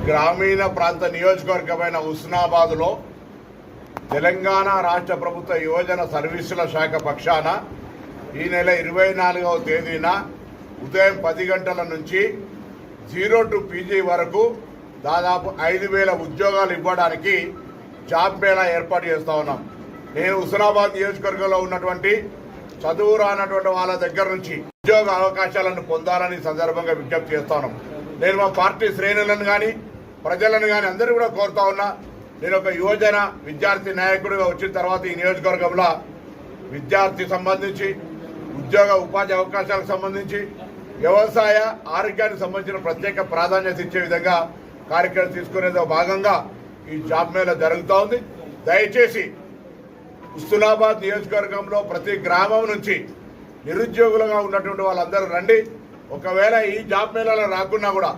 గ్రామీణ ప్రాంత నియోజకవర్గమైన హుస్నాబాద్లో తెలంగాణ రాష్ట్ర ప్రభుత్వ యువజన సర్వీసుల శాఖ పక్షాన ఈ నెల 24వ తేదీన ఉదయం 10 గంటల నుంచి 0 to PG వరకు దాదాపు 5,000 ఉద్యోగాలు ఇవ్వడానికి జాబ్ మేళా ఏర్పాటు చేస్తూ ఉన్నాం. నేను హుస్నాబాద్ నియోజకవర్గంలో ఉన్నటువంటి చదువు రానటువంటి వాళ్ళ దగ్గర నుంచి ఉద్యోగ అవకాశాలను పొందాలని సందర్భంగా విజ్ఞప్తి చేస్తా ఉన్నాం. నేను మా పార్టీ శ్రేణులను కానీ ప్రజలను కానీ అందరూ కూడా కోరుతా ఉన్నా. నేను ఒక యువజన విద్యార్థి నాయకుడిగా వచ్చిన తర్వాత ఈ నియోజకవర్గంలో విద్యార్థి సంబంధించి ఉద్యోగ ఉపాధి అవకాశాలకు సంబంధించి వ్యవసాయ ఆరోగ్యానికి సంబంధించిన ప్రత్యేక ప్రాధాన్యత ఇచ్చే విధంగా కార్యక్రమం తీసుకునేదో భాగంగా ఈ జాబ్ మేళా జరుగుతూ ఉంది. దయచేసి హుస్నాబాద్ నియోజకవర్గంలో ప్రతి గ్రామం నుంచి నిరుద్యోగులుగా ఉన్నటువంటి వాళ్ళందరూ రండి. ఒకవేళ ఈ జాబ్ మేళాలో రాకున్నా కూడా